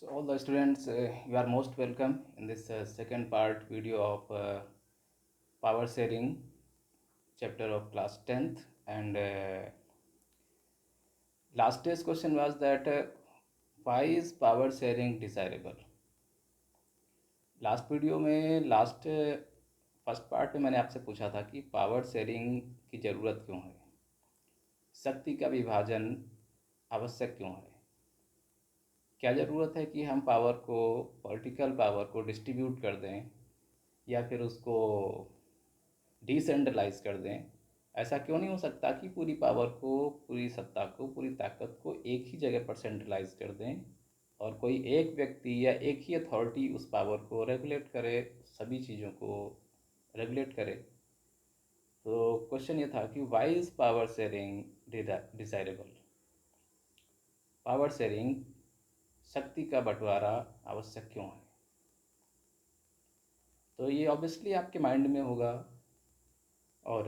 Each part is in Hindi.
So all the students, you are most welcome in this second part video of power sharing chapter of class 10th. And last day's question was that why is power sharing desirable? Last video में फर्स्ट पार्ट में मैंने आपसे पूछा था कि पावर शेयरिंग की ज़रूरत क्यों है, शक्ति का विभाजन आवश्यक क्यों है, क्या ज़रूरत है कि हम पॉलिटिकल पावर को डिस्ट्रीब्यूट कर दें या फिर उसको डिसेंट्रलाइज कर दें। ऐसा क्यों नहीं हो सकता कि पूरी पावर को, पूरी सत्ता को, पूरी ताकत को एक ही जगह पर सेंट्रलाइज कर दें और कोई एक व्यक्ति या एक ही अथॉरिटी उस पावर को रेगुलेट करे, सभी चीज़ों को रेगुलेट करे। तो क्वेश्चन ये था कि why is power sharing desirable. Power sharing, शक्ति का बंटवारा आवश्यक क्यों है? तो ये ऑब्वियसली आपके माइंड में होगा और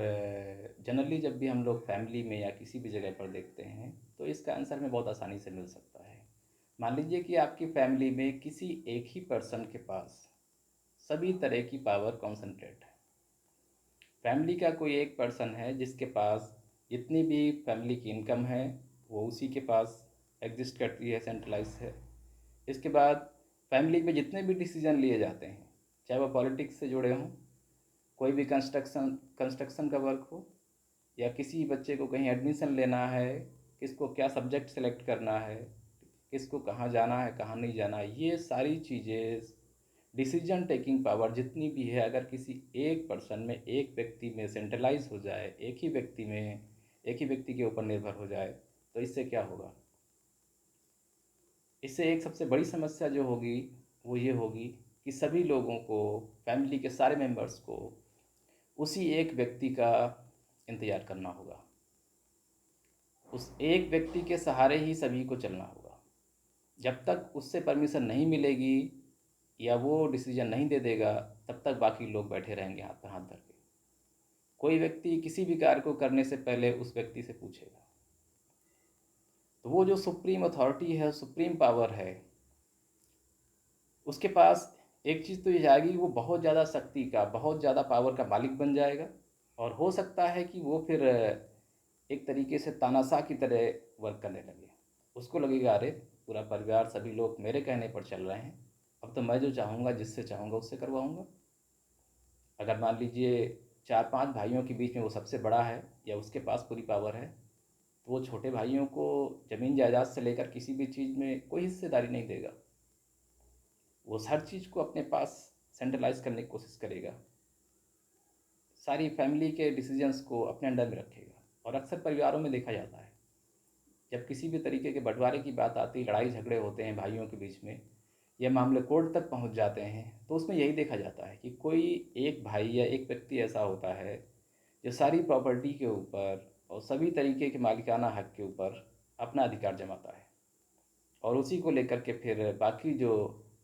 जनरली जब भी हम लोग फैमिली में या किसी भी जगह पर देखते हैं तो इसका आंसर हमें बहुत आसानी से मिल सकता है। मान लीजिए कि आपकी फैमिली में किसी एक ही पर्सन के पास सभी तरह की पावर कॉन्सेंट्रेट है। फैमिली का कोई एक पर्सन है जिसके पास जितनी भी फैमिली की इनकम है वो उसी के पास एग्जिस्ट करती है, सेंट्रलाइज है। इसके बाद फैमिली में जितने भी डिसीजन लिए जाते हैं, चाहे वो पॉलिटिक्स से जुड़े हों, कोई भी कंस्ट्रक्शन का वर्क हो, या किसी बच्चे को कहीं एडमिशन लेना है, किसको क्या सब्जेक्ट सेलेक्ट करना है, किसको कहाँ जाना है, कहाँ नहीं जाना है, ये सारी चीज़ें, डिसीजन टेकिंग पावर जितनी भी है, अगर किसी एक पर्सन में, एक व्यक्ति में सेंट्रलाइज हो जाए, एक ही व्यक्ति के ऊपर निर्भर हो जाए, तो इससे क्या होगा? इससे एक सबसे बड़ी समस्या जो होगी वो ये होगी कि सभी लोगों को, फैमिली के सारे मेंबर्स को उसी एक व्यक्ति का इंतज़ार करना होगा। उस एक व्यक्ति के सहारे ही सभी को चलना होगा। जब तक उससे परमिशन नहीं मिलेगी या वो डिसीजन नहीं दे देगा, तब तक बाकी लोग बैठे रहेंगे हाथ पर हाथ धर के। कोई व्यक्ति किसी भी कार्य को करने से पहले उस व्यक्ति से पूछेगा। तो वो जो सुप्रीम अथॉरिटी है, सुप्रीम पावर है, उसके पास एक चीज़ तो ये जाएगी, वो बहुत ज़्यादा शक्ति का, बहुत ज़्यादा पावर का मालिक बन जाएगा। और हो सकता है कि वो फिर एक तरीके से तानाशाह की तरह वर्क करने लगे। उसको लगेगा अरे पूरा परिवार, सभी लोग मेरे कहने पर चल रहे हैं, अब तो मैं जो चाहूँगा, जिससे चाहूँगा उससे करवाऊँगा। अगर मान लीजिए 4-5 भाइयों के बीच में वो सबसे बड़ा है या उसके पास पूरी पावर है, तो वो छोटे भाइयों को ज़मीन जायदाद से लेकर किसी भी चीज़ में कोई हिस्सेदारी नहीं देगा। वो हर चीज़ को अपने पास सेंट्रलाइज करने की कोशिश करेगा, सारी फैमिली के डिसीजंस को अपने अंडर में रखेगा। और अक्सर परिवारों में देखा जाता है, जब किसी भी तरीके के बंटवारे की बात आती, लड़ाई झगड़े होते हैं भाइयों के बीच में, या मामले कोर्ट तक पहुंच जाते हैं, तो उसमें यही देखा जाता है कि कोई एक भाई या एक व्यक्ति ऐसा होता है जो सारी प्रॉपर्टी के ऊपर और सभी तरीके के मालिकाना हक के ऊपर अपना अधिकार जमाता है। और उसी को लेकर के फिर बाकी जो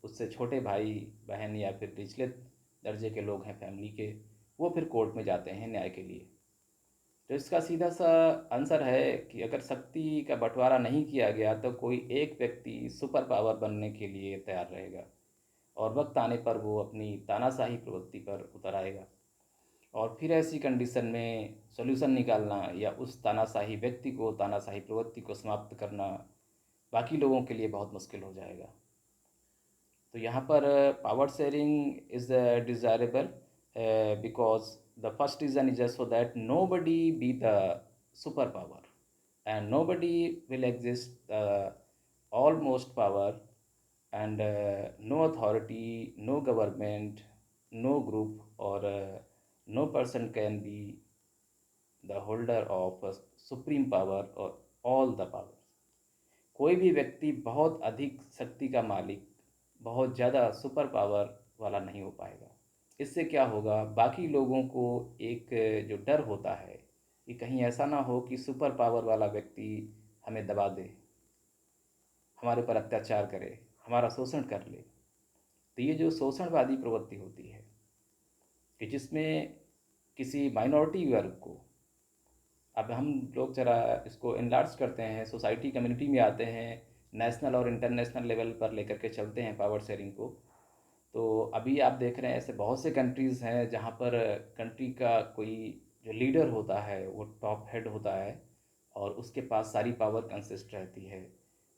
उससे छोटे भाई बहन या फिर निचले दर्जे के लोग हैं फैमिली के, वो फिर कोर्ट में जाते हैं न्याय के लिए। तो इसका सीधा सा आंसर है कि अगर शक्ति का बंटवारा नहीं किया गया तो कोई एक व्यक्ति सुपर पावर बनने के लिए तैयार रहेगा और वक्त आने पर वो अपनी तानाशाही प्रवृत्ति पर उतर आएगा। और फिर ऐसी कंडीशन में सॉल्यूशन निकालना या उस तानाशाही व्यक्ति को, तानाशाही प्रवृत्ति को समाप्त करना बाकी लोगों के लिए बहुत मुश्किल हो जाएगा। तो यहाँ पर power sharing is desirable because the first reason is just so that nobody be the superpower and nobody will exist the almost power, and no authority, no government, no group or no person can be the holder of a supreme power or all the powers. कोई भी व्यक्ति बहुत अधिक शक्ति का मालिक, बहुत ज़्यादा सुपर पावर वाला नहीं हो पाएगा। इससे क्या होगा, बाकी लोगों को एक जो डर होता है कि कहीं ऐसा ना हो कि सुपर पावर वाला व्यक्ति हमें दबा दे, हमारे पर अत्याचार करे, हमारा शोषण कर ले। तो ये जो शोषणवादी प्रवृत्ति होती है कि जिसमें किसी माइनॉरिटी वर्ग को, अब हम लोग ज़रा इसको इनलार्ज करते हैं, सोसाइटी कम्युनिटी में आते हैं नेशनल और इंटरनेशनल लेवल पर लेकर के चलते हैं पावर शेयरिंग को। तो अभी आप देख रहे हैं ऐसे बहुत से कंट्रीज़ हैं जहाँ पर कंट्री का कोई जो लीडर होता है वो टॉप हेड होता है और उसके पास सारी पावर कंसिस्ट रहती है।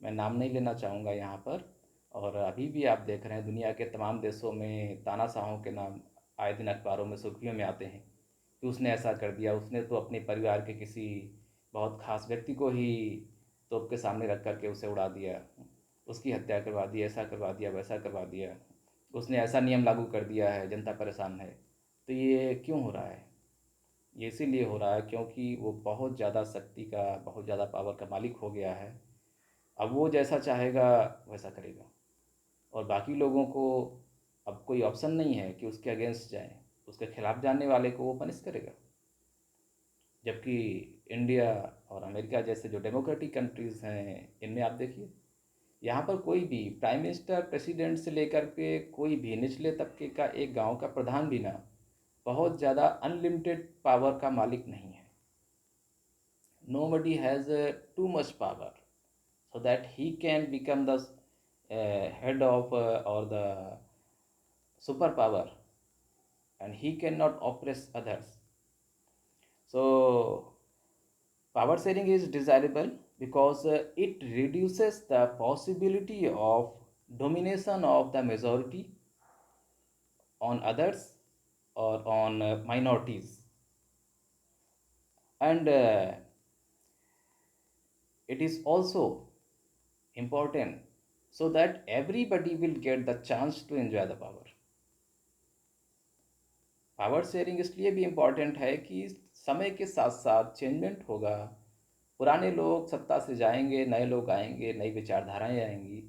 मैं नाम नहीं लेना चाहूँगा यहाँ पर। और अभी भी आप देख रहे हैं दुनिया के तमाम देशों में तानाशाहों के नाम आए दिन अखबारों में सुर्खियों में आते हैं कि उसने ऐसा कर दिया, उसने तो अपने परिवार के किसी बहुत खास व्यक्ति को ही तोप के सामने रख कर के उसे उड़ा दिया, उसकी हत्या करवा दी, ऐसा करवा दिया, वैसा करवा दिया, उसने ऐसा नियम लागू कर दिया है, जनता परेशान है। तो ये क्यों हो रहा है? ये इसीलिए हो रहा है क्योंकि वो बहुत ज़्यादा शक्ति का, बहुत ज़्यादा पावर का मालिक हो गया है। अब वो जैसा चाहेगा वैसा करेगा और बाकी लोगों को अब कोई ऑप्शन नहीं है कि उसके अगेंस्ट जाएं। उसके खिलाफ जाने वाले को वो पनिश करेगा। जबकि इंडिया और अमेरिका जैसे जो डेमोक्रेटिक कंट्रीज़ हैं इनमें आप देखिए, यहाँ पर कोई भी प्राइम मिनिस्टर, प्रेसिडेंट से लेकर के कोई भी निचले तबके का एक गांव का प्रधान भी ना बहुत ज़्यादा अनलिमिटेड पावर का मालिक नहीं है। Nobody has too much power so that he can become the head of or the superpower, and he cannot oppress others. So power sharing is desirable because it reduces the possibility of domination of the majority on others or on minorities. And it is also important so that everybody will get the chance to enjoy the power. Power sharing इसलिए भी इम्पॉर्टेंट है कि समय के साथ साथ चेंजमेंट होगा। पुराने लोग सत्ता से जाएंगे, नए लोग आएंगे, नई विचारधाराएं आएंगी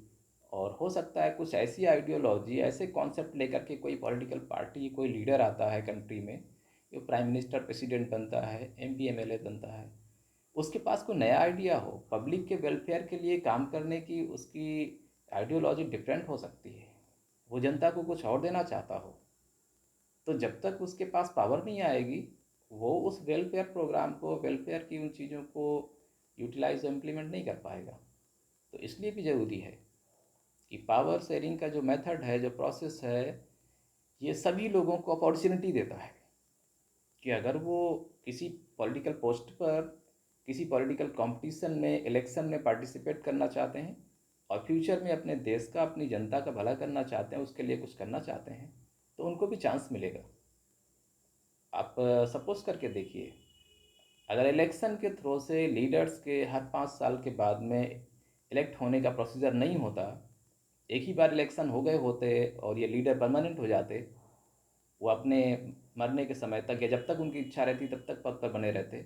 और हो सकता है कुछ ऐसी आइडियोलॉजी, ऐसे कॉन्सेप्ट लेकर के कोई पॉलिटिकल पार्टी, कोई लीडर आता है कंट्री में, जो प्राइम मिनिस्टर, प्रेसिडेंट बनता है, एमपी एमएलए बनता है, उसके पास कोई नया आइडिया हो, पब्लिक के वेलफेयर के लिए काम करने की उसकी आइडियोलॉजी डिफरेंट हो सकती है, वो जनता को कुछ और देना चाहता हो। तो जब तक उसके पास पावर नहीं आएगी वो उस वेलफेयर प्रोग्राम को, वेलफेयर की उन चीज़ों को यूटिलाइज और इम्प्लीमेंट नहीं कर पाएगा। तो इसलिए भी ज़रूरी है कि पावर शेयरिंग का जो मेथड है, जो प्रोसेस है, ये सभी लोगों को अपॉर्चुनिटी देता है कि अगर वो किसी पॉलिटिकल पोस्ट पर, किसी पॉलिटिकल कंपटीशन में, इलेक्शन में पार्टिसिपेट करना चाहते हैं और फ्यूचर में अपने देश का, अपनी जनता का भला करना चाहते हैं, उसके लिए कुछ करना चाहते हैं, तो उनको भी चांस मिलेगा। आप सपोज करके देखिए, अगर इलेक्शन के थ्रू से लीडर्स के हर 5 साल के बाद में इलेक्ट होने का प्रोसीजर नहीं होता, एक ही बार इलेक्शन हो गए होते और ये लीडर परमानेंट हो जाते, वो अपने मरने के समय तक या जब तक उनकी इच्छा रहती तब तक पद पर बने रहते,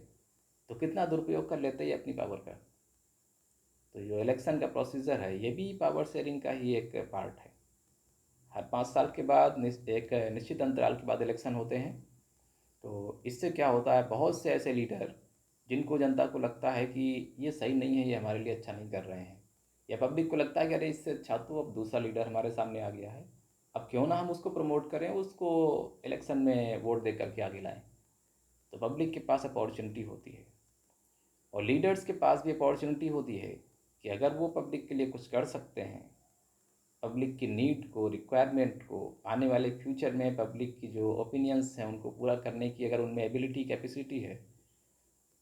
तो कितना दुरुपयोग कर लेते ये अपनी पावर का। तो जो इलेक्शन का प्रोसीजर है ये भी पावर शेयरिंग का ही एक पार्ट है। हर 5 साल के बाद एक निश्चित अंतराल के बाद इलेक्शन होते हैं। तो इससे क्या होता है, बहुत से ऐसे लीडर जिनको जनता को लगता है कि ये सही नहीं है, ये हमारे लिए अच्छा नहीं कर रहे हैं, या पब्लिक को लगता है कि अरे इससे अच्छा तो अब दूसरा लीडर हमारे सामने आ गया है, अब क्यों ना हम उसको प्रमोट करें, उसको इलेक्शन में वोट दे करके आगे लाएं। तो पब्लिक के पास अपॉर्चुनिटी होती है और लीडर्स के पास भी अपॉर्चुनिटी होती है कि अगर वो पब्लिक के लिए कुछ कर सकते हैं, पब्लिक की नीड को, रिक्वायरमेंट को, आने वाले फ्यूचर में पब्लिक की जो ओपिनियंस हैं उनको पूरा करने की अगर उनमें एबिलिटी, कैपेसिटी है,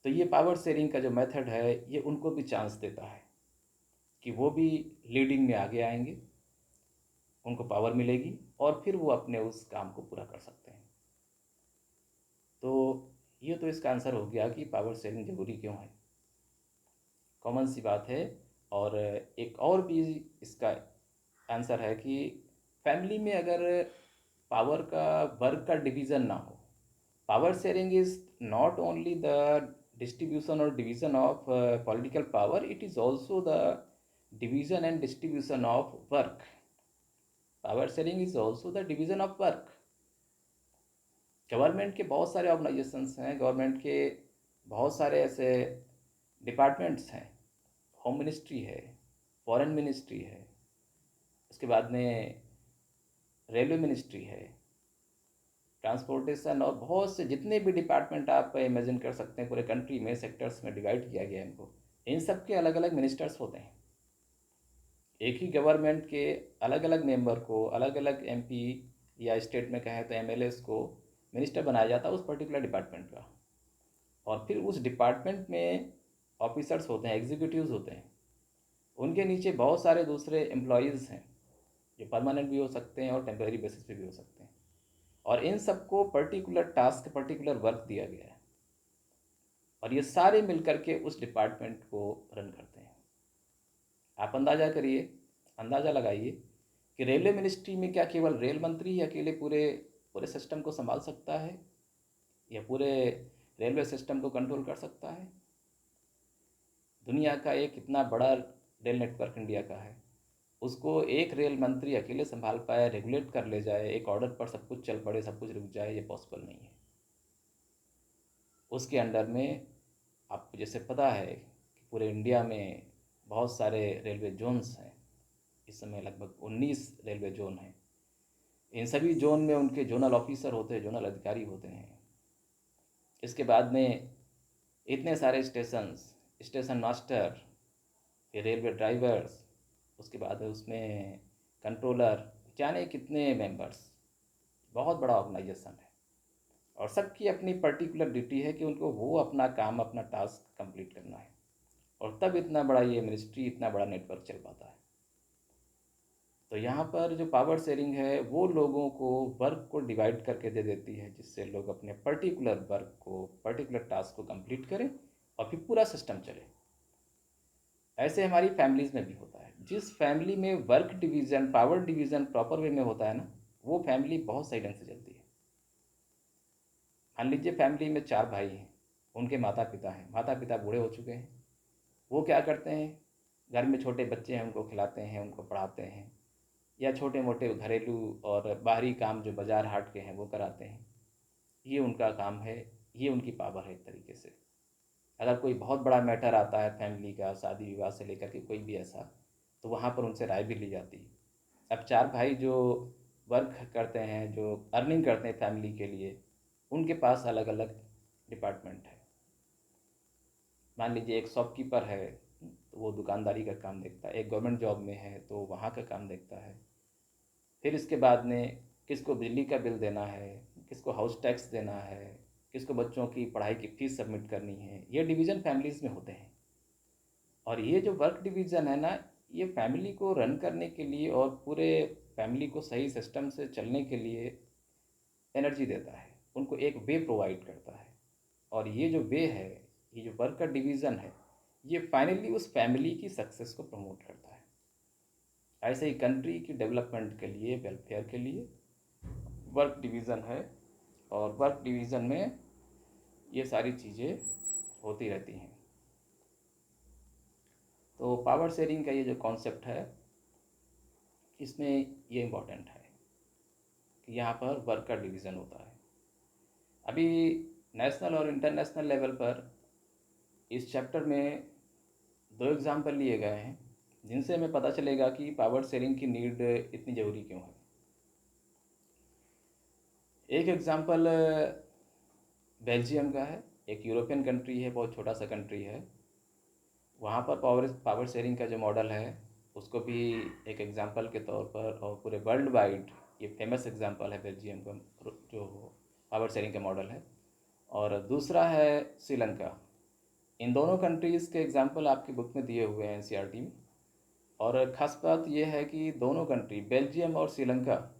तो ये पावर शेयरिंग का जो मेथड है ये उनको भी चांस देता है कि वो भी लीडिंग में आगे आएंगे, उनको पावर मिलेगी और फिर वो अपने उस काम को पूरा कर सकते हैं। तो ये तो इसका आंसर हो गया कि पावर शेयरिंग ज़रूरी क्यों है, कॉमन सी बात है। और एक और भी इसका आंसर है कि फैमिली में अगर पावर का, वर्क का डिवीज़न ना हो, power sharing is not only the distribution or division of political power, it is also the division and distribution of work. Power sharing is also the division of work. Government के बहुत सारे ऑर्गेनाइजेशंस हैं, गवर्नमेंट के बहुत सारे ऐसे डिपार्टमेंट्स हैं, होम मिनिस्ट्री है, फॉरेन मिनिस्ट्री है, उसके बाद में रेलवे मिनिस्ट्री है, ट्रांसपोर्टेशन, और बहुत से जितने भी डिपार्टमेंट आप इमेजिन कर सकते हैं पूरे कंट्री में सेक्टर्स में डिवाइड किया गया है इनको, इन सब के अलग अलग मिनिस्टर्स होते हैं। एक ही गवर्नमेंट के अलग अलग मेंबर को, अलग अलग एमपी या स्टेट में कहें तो एमएलएस को मिनिस्टर बनाया जाता है उस पर्टिकुलर डिपार्टमेंट का। और फिर उस डिपार्टमेंट में ऑफिसर्स होते हैं, एग्जीक्यूटिव्स होते हैं, उनके नीचे बहुत सारे दूसरे एम्प्लॉयज़ हैं जो परमानेंट भी हो सकते हैं और टेम्परेरी बेसिस पे भी हो सकते हैं। और इन सबको पर्टिकुलर टास्क, पर्टिकुलर वर्क दिया गया है और ये सारे मिलकर के उस डिपार्टमेंट को रन करते हैं। आप अंदाज़ा करिए, अंदाज़ा लगाइए कि रेलवे मिनिस्ट्री में क्या केवल रेल मंत्री ही अकेले पूरे पूरे सिस्टम को संभाल सकता है या पूरे रेलवे सिस्टम को कंट्रोल कर सकता है। दुनिया का एक इतना बड़ा रेल नेटवर्क इंडिया का है, उसको एक रेल मंत्री अकेले संभाल पाए, रेगुलेट कर ले जाए, एक ऑर्डर पर सब कुछ चल पड़े, सब कुछ रुक जाए, ये पॉसिबल नहीं है। उसके अंडर में आपको जैसे पता है कि पूरे इंडिया में बहुत सारे रेलवे जोन्स हैं। इस समय लगभग 19 रेलवे जोन हैं। इन सभी जोन में उनके जोनल ऑफिसर होते हैं, जोनल अधिकारी होते हैं। इसके बाद में इतने सारे स्टेशन मास्टर, फिर रेलवे ड्राइवर्स, उसके बाद उसमें कंट्रोलर, जाने कितने मेंबर्स। बहुत बड़ा ऑर्गेनाइजेशन है और सबकी अपनी पर्टिकुलर ड्यूटी है कि उनको वो अपना काम, अपना टास्क कंप्लीट करना है। और तब इतना बड़ा ये मिनिस्ट्री, इतना बड़ा नेटवर्क चल पाता है। तो यहाँ पर जो पावर शेयरिंग है वो लोगों को वर्क को डिवाइड करके दे देती है, जिससे लोग अपने पर्टिकुलर वर्क को, पर्टिकुलर टास्क को कंप्लीट करें और फिर पूरा सिस्टम चले। ऐसे हमारी फैमिलीज़ में भी होता है। जिस फैमिली में work division, power division proper way में होता है ना, वो फैमिली बहुत सही ढंग से चलती है। मान लीजिए फैमिली में 4 भाई हैं, उनके माता पिता हैं, माता पिता बूढ़े हो चुके हैं। वो क्या करते हैं, घर में छोटे बच्चे हैं उनको खिलाते हैं, उनको पढ़ाते हैं, या छोटे मोटे घरेलू और बाहरी काम जो बाज़ार हाट के हैं वो कराते हैं। ये उनका काम है, ये उनकी पावर है एक तरीके से। अगर कोई बहुत बड़ा मैटर आता है फैमिली का, शादी विवाह से लेकर के कोई भी ऐसा, तो वहाँ पर उनसे राय भी ली जाती है। अब 4 भाई जो वर्क करते हैं, जो अर्निंग करते हैं फैमिली के लिए, उनके पास अलग अलग डिपार्टमेंट है। मान लीजिए एक शॉपकीपर है तो वो दुकानदारी का काम देखता है, एक गवर्नमेंट जॉब में है तो वहाँ का काम देखता है। फिर इसके बाद में किसको बिजली का बिल देना है, किसको हाउस टैक्स देना है, किसको बच्चों की पढ़ाई की फ़ीस सबमिट करनी है, ये डिवीज़न फैमिलीज़ में होते हैं। और ये जो वर्क डिवीज़न है ना, ये फैमिली को रन करने के लिए और पूरे फैमिली को सही सिस्टम से चलने के लिए एनर्जी देता है, उनको एक वे प्रोवाइड करता है। और ये जो वे है, ये जो वर्क का डिवीज़न है, ये फाइनली उस फैमिली की सक्सेस को प्रमोट करता है। ऐसे ही कंट्री की डेवलपमेंट के लिए, वेलफेयर के लिए वर्क डिवीज़न है। और वर्क डिवीज़न में ये सारी चीज़ें होती रहती हैं। तो पावर शेयरिंग का ये जो कॉन्सेप्ट है, इसमें ये इम्पोर्टेंट है कि यहाँ पर वर्क का डिवीज़न होता है। अभी नेशनल और इंटरनेशनल लेवल पर इस चैप्टर में 2 एग्ज़ाम्पल लिए गए हैं, जिनसे हमें पता चलेगा कि पावर शेयरिंग की नीड इतनी ज़रूरी क्यों है। एक एग्ज़ाम्पल बेल्जियम का है, एक यूरोपियन कंट्री है, बहुत छोटा सा कंट्री है। वहाँ पर पावर शेयरिंग का जो मॉडल है उसको भी एक एग्ज़ाम्पल के तौर पर, और पूरे वर्ल्ड वाइड ये फेमस एग्ज़ाम्पल है बेल्जियम का जो पावर शेयरिंग का मॉडल है। और दूसरा है श्रीलंका। इन दोनों कंट्रीज़ के एग्ज़ाम्पल आपकी बुक में दिए हुए हैं एनसीईआरटी में। और ख़ास बात यह है कि दोनों कंट्री, बेल्जियम और श्रीलंका,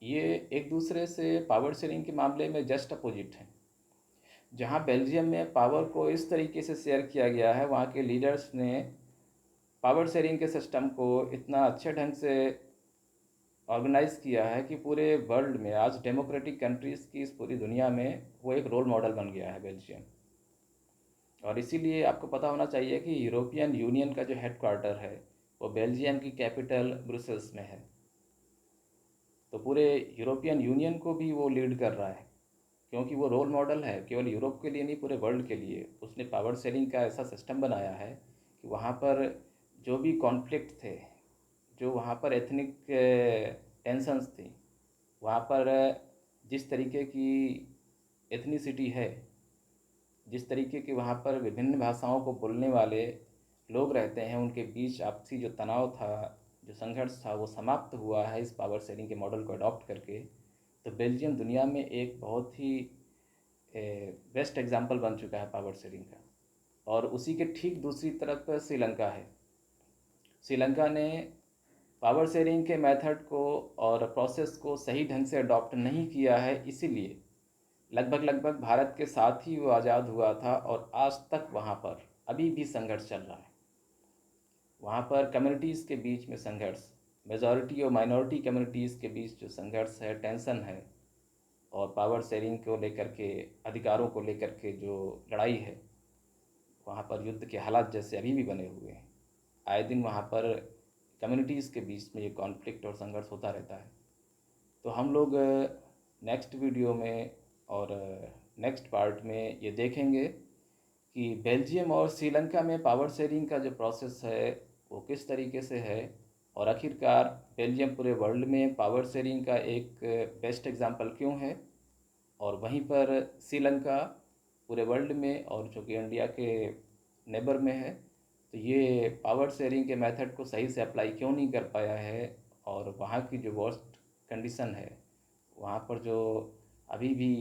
ये एक दूसरे से पावर शेयरिंग के मामले में जस्ट अपोजिट हैं। जहाँ बेल्जियम में पावर को इस तरीके से शेयर किया गया है, वहाँ के लीडर्स ने पावर शेयरिंग के सिस्टम को इतना अच्छे ढंग से ऑर्गेनाइज़ किया है कि पूरे वर्ल्ड में आज डेमोक्रेटिक कंट्रीज़ की इस पूरी दुनिया में वो एक रोल मॉडल बन गया है बेल्जियम। और इसीलिए आपको पता होना चाहिए कि यूरोपियन यूनियन का जो हेड क्वार्टर है वो बेल्जियम की कैपिटल ब्रुसेल्स में है। तो पूरे यूरोपियन यूनियन को भी वो लीड कर रहा है, क्योंकि वो रोल मॉडल है केवल यूरोप के लिए नहीं, पूरे वर्ल्ड के लिए। उसने पावर शेयरिंग का ऐसा सिस्टम बनाया है कि वहाँ पर जो भी कॉन्फ्लिक्ट थे, जो वहाँ पर एथनिक टेंशन्स थी, वहाँ पर जिस तरीके की एथनिसिटी है, जिस तरीके के वहाँ पर विभिन्न भाषाओं को बोलने वाले लोग रहते हैं, उनके बीच आपसी जो तनाव था, जो संघर्ष था वो समाप्त हुआ है इस पावर शेयरिंग के मॉडल को अडॉप्ट करके, तो बेल्जियम दुनिया में एक बहुत ही बेस्ट एग्जाम्पल बन चुका है पावर शेयरिंग का। और उसी के ठीक दूसरी तरफ श्रीलंका है। श्रीलंका ने पावर शेयरिंग के मेथड को और प्रोसेस को सही ढंग से अडॉप्ट नहीं किया है, इसीलिए लगभग भारत के साथ ही वो आज़ाद हुआ था और आज तक वहाँ पर अभी भी संघर्ष चल रहा है। वहाँ पर कम्युनिटीज़ के बीच में संघर्ष, मेजॉरिटी और माइनॉरिटी कम्युनिटीज़ के बीच जो संघर्ष है, टेंशन है, और पावर शेयरिंग को लेकर के, अधिकारों को लेकर के जो लड़ाई है, वहाँ पर युद्ध के हालात जैसे अभी भी बने हुए हैं। आए दिन वहाँ पर कम्युनिटीज़ के बीच में ये कॉन्फ्लिक्ट और संघर्ष होता रहता है। तो हम लोग नेक्स्ट वीडियो में और नेक्स्ट पार्ट में ये देखेंगे कि बेल्जियम और श्रीलंका में पावर शेयरिंग का जो प्रोसेस है वो किस तरीके से है, और आखिरकार बेल्जियम पूरे वर्ल्ड में पावर शेयरिंग का एक बेस्ट एग्जांपल क्यों है, और वहीं पर श्रीलंका पूरे वर्ल्ड में और जो कि इंडिया के नेबर में है, तो ये पावर शेयरिंग के मेथड को सही से अप्लाई क्यों नहीं कर पाया है, और वहाँ की जो वर्स्ट कंडीशन है, वहाँ पर जो अभी भी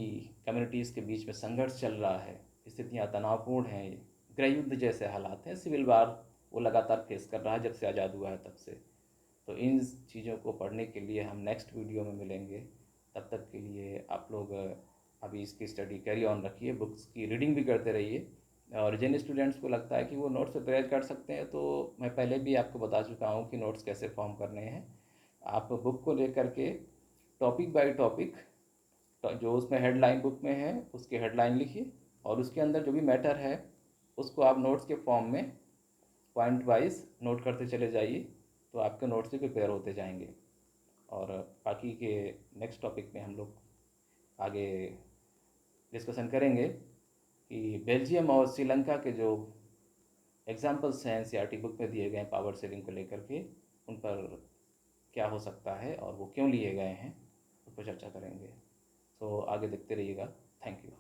कम्युनिटीज़ के बीच में संघर्ष चल रहा है, स्थितियाँ तनावपूर्ण हैं, गृह युद्ध जैसे हालात हैं, सिविल वार वो लगातार फेस कर रहा है जब से आज़ाद हुआ है तब से। तो इन चीज़ों को पढ़ने के लिए हम नेक्स्ट वीडियो में मिलेंगे। तब तक के लिए आप लोग अभी इसकी स्टडी कैरी ऑन रखिए, बुक्स की रीडिंग भी करते रहिए। और जिन स्टूडेंट्स को लगता है कि वो नोट्स प्रिपेयर कर सकते हैं, तो मैं पहले भी आपको बता चुका हूँ कि नोट्स कैसे फॉर्म करने हैं। आप बुक को लेकर के टॉपिक बाय टॉपिक, जो उसमें हेडलाइन बुक में है उसकी हेडलाइन लिखिए, और उसके अंदर जो भी मैटर है उसको आप नोट्स के फॉर्म में पॉइंट वाइज नोट करते चले जाइए, तो आपके नोट्स भी प्रिपेयर होते जाएंगे। और बाकी के नेक्स्ट टॉपिक में हम लोग आगे डिस्कशन करेंगे कि बेल्जियम और श्रीलंका के जो एग्जाम्पल्स हैं एनसीईआरटी बुक में दिए गए हैं पावर शेयरिंग को लेकर के, उन पर क्या हो सकता है और वो क्यों लिए गए हैं, उस पर चर्चा करेंगे। तो आगे देखते रहिएगा। Thank you.